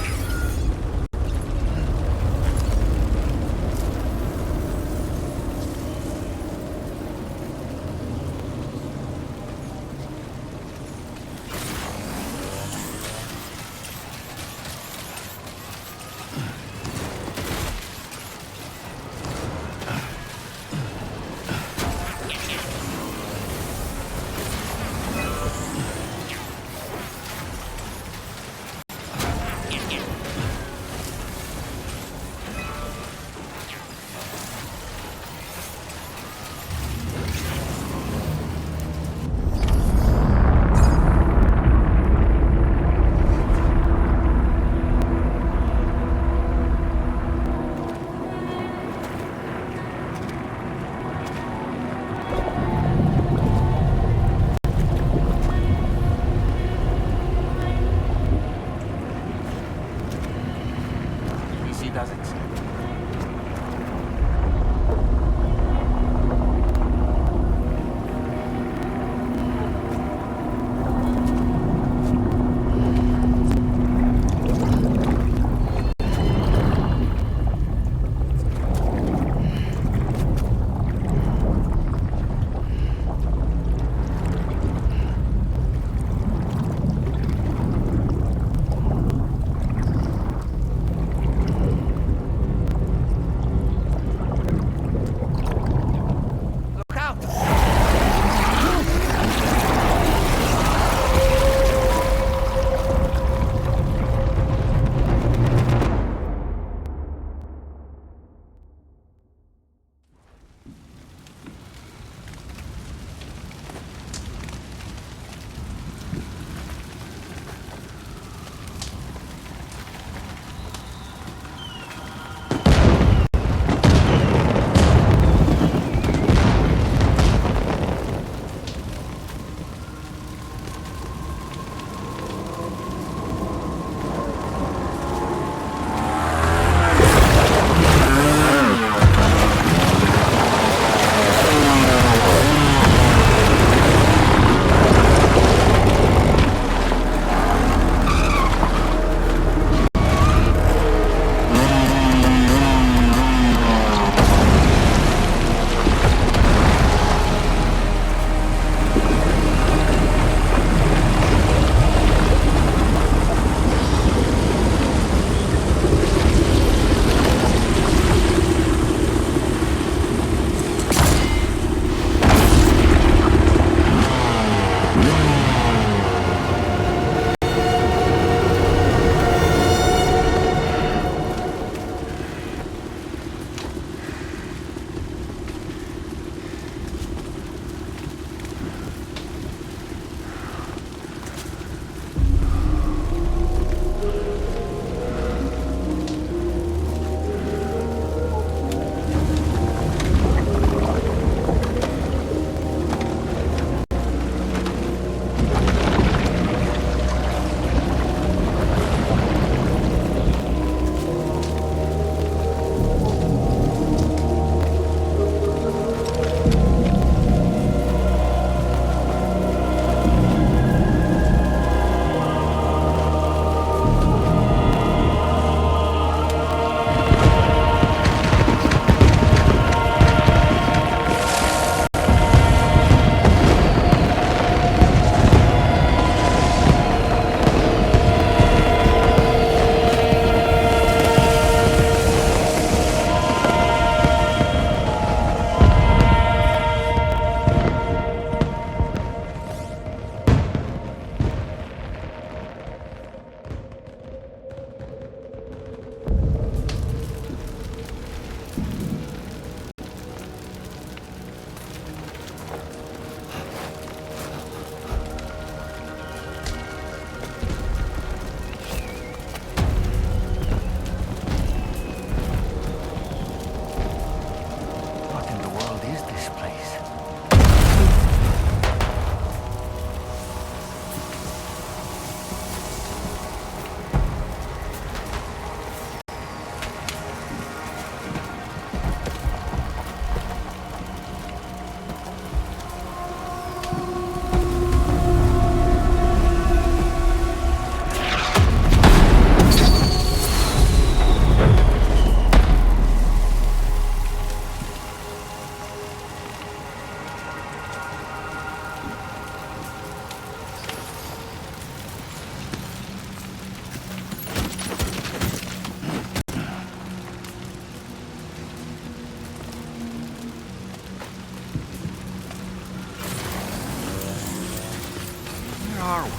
are we?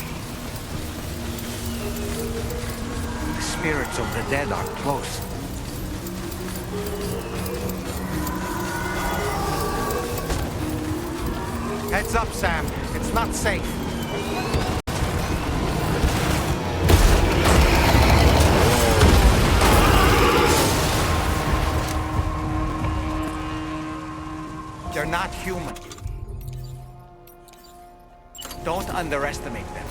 The spirits of the dead are close. Heads up, Sam. It's not safe. They're not human. Don't underestimate them.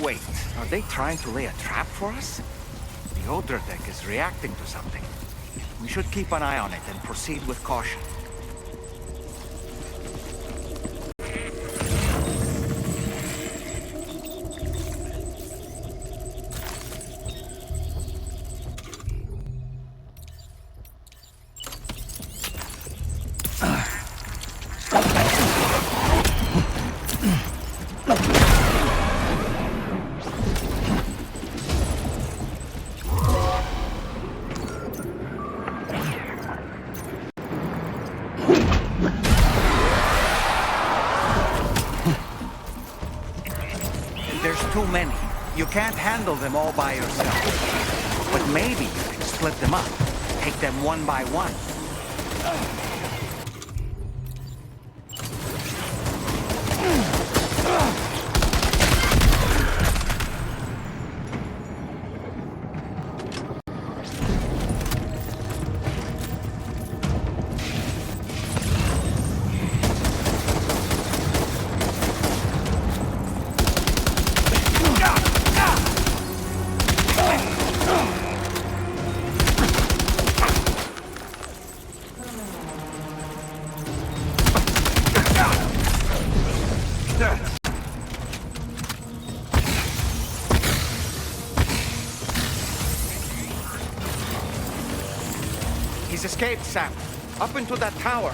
Wait, are they trying to lay a trap for us? The Odra deck is reacting to something. We should keep an eye on it and proceed with caution. There's too many. You can't handle them all by yourself. But maybe you can split them up. Take them one by one. He's escaped, Sam. Up into that tower.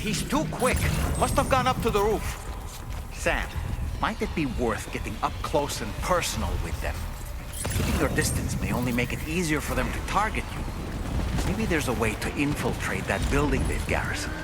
He's too quick. Must have gone up to the roof. Sam, might it be worth getting up close and personal with them? Keeping your distance may only make it easier for them to target you. Maybe there's a way to infiltrate that building they've garrisoned.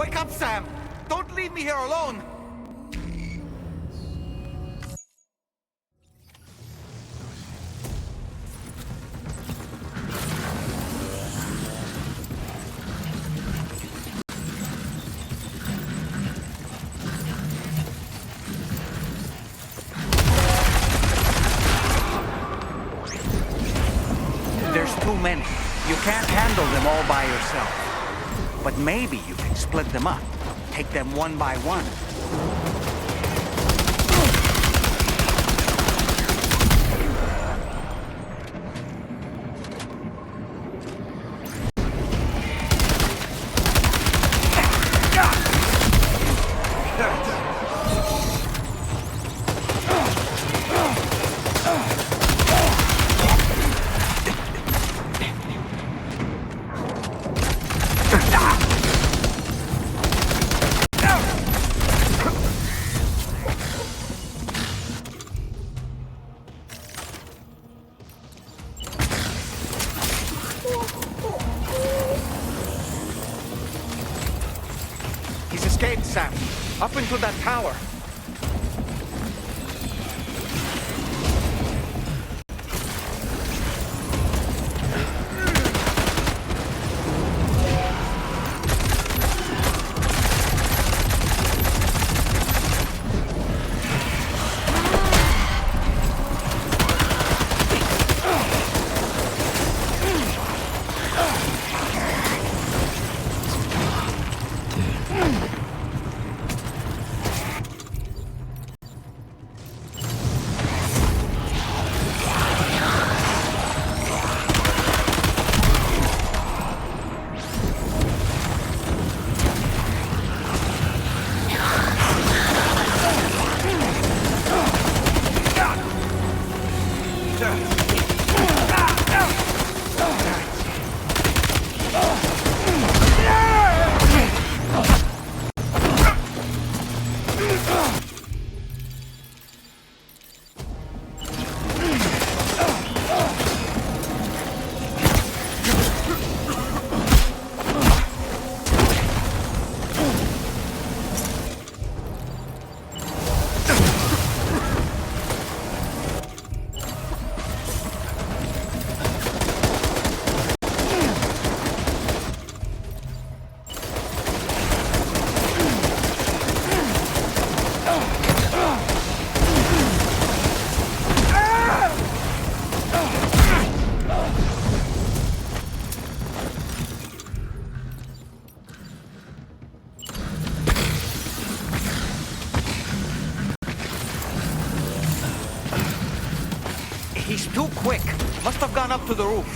Wake up, Sam! Don't leave me here alone! There's too many. You can't handle them all by yourself. But maybe you can split them up. Take them one by one. He's escaped, Sam. Up into that tower. He's too quick. Must have gone up to the roof.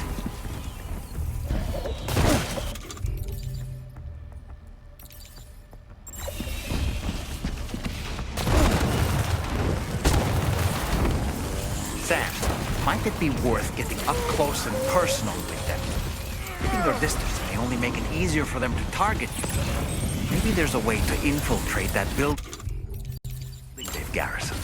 Sam, might it be worth getting up close and personal with them? Keeping their distance may only make it easier for them to target you. Maybe there's a way to infiltrate that building they've garrisoned.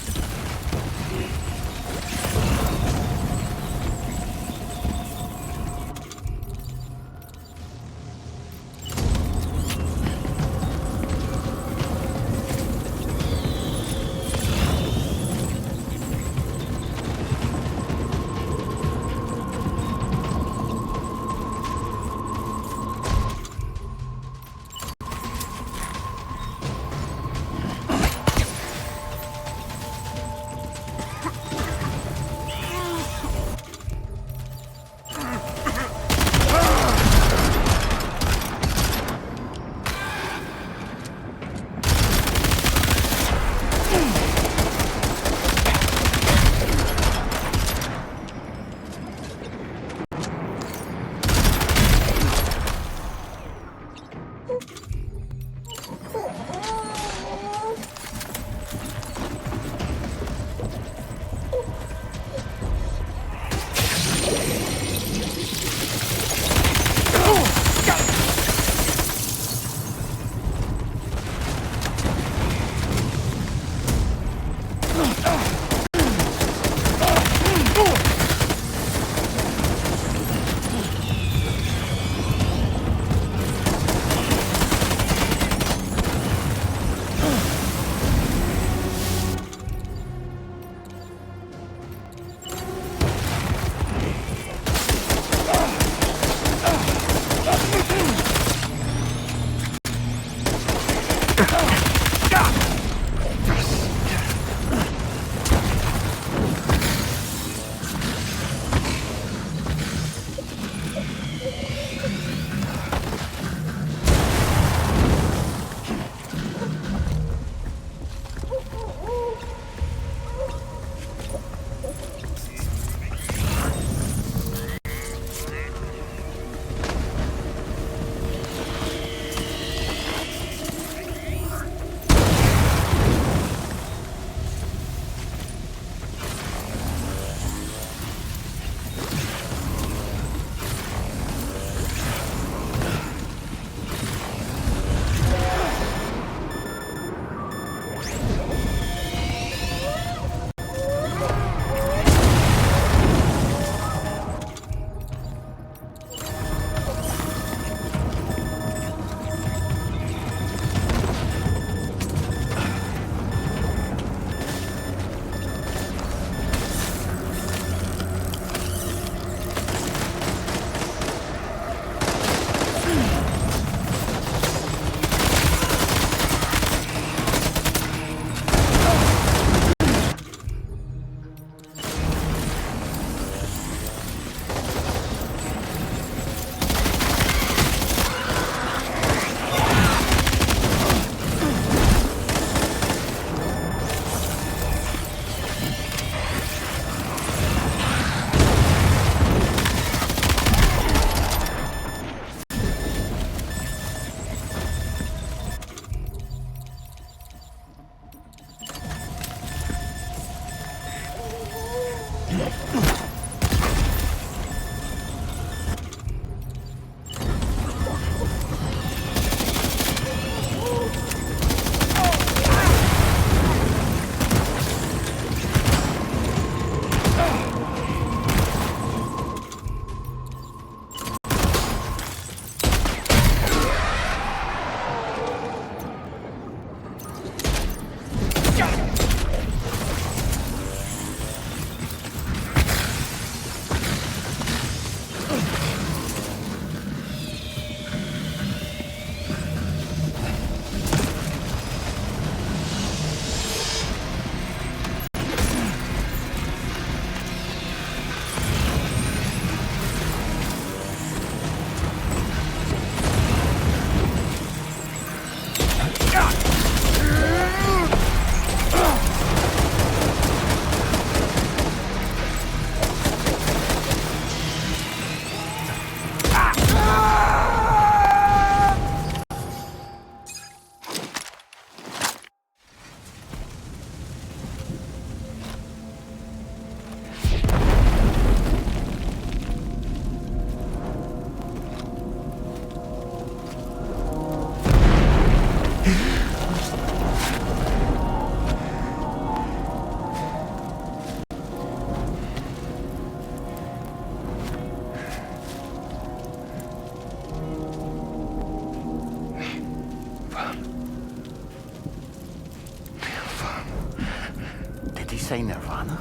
Say Nirvana?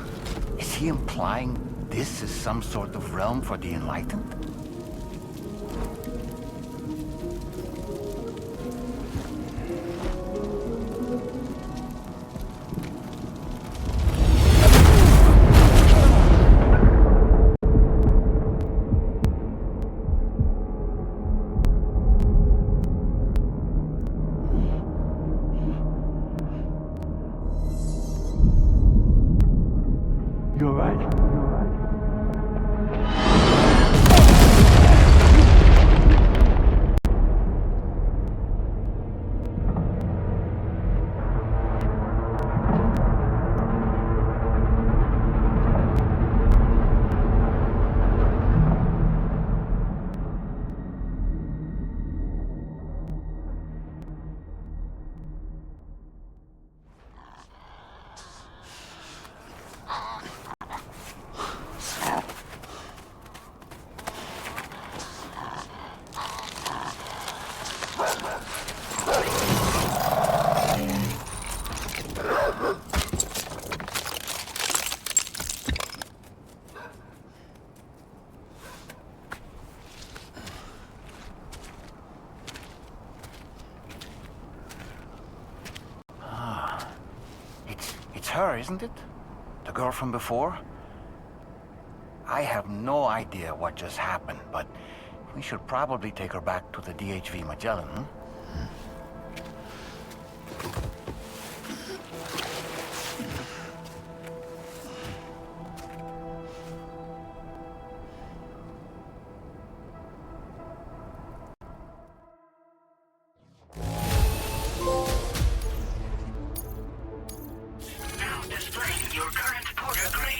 Is he implying this is some sort of realm for the enlightened? You're right. her, isn't it? The girl from before? I have no idea what just happened, but we should probably take her back to the DHV Magellan, hmm? Now displaying your current porter grade.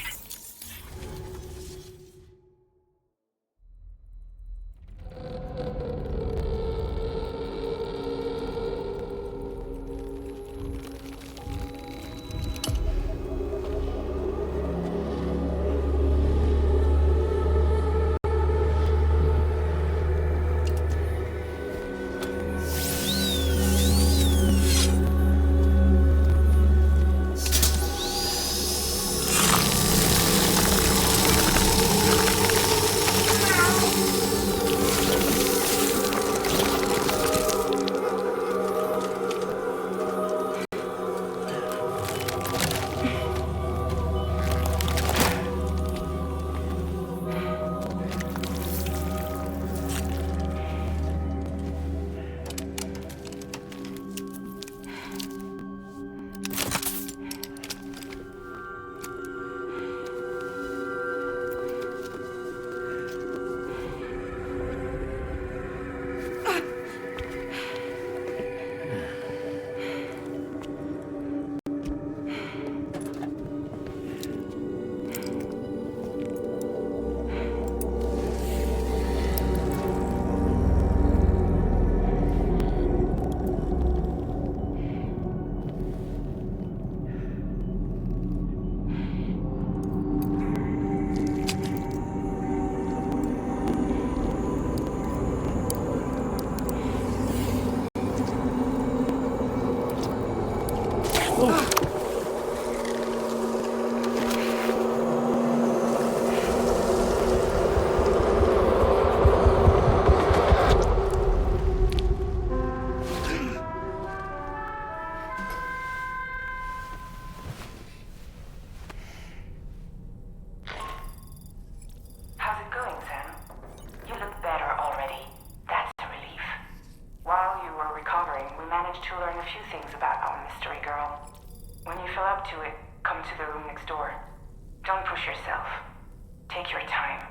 How's it going, Sam? You look better already. That's a relief. While you were recovering, we managed to learn a few things about our mystery girl. When you feel up to it, come to the room next door. Don't push yourself. Take your time.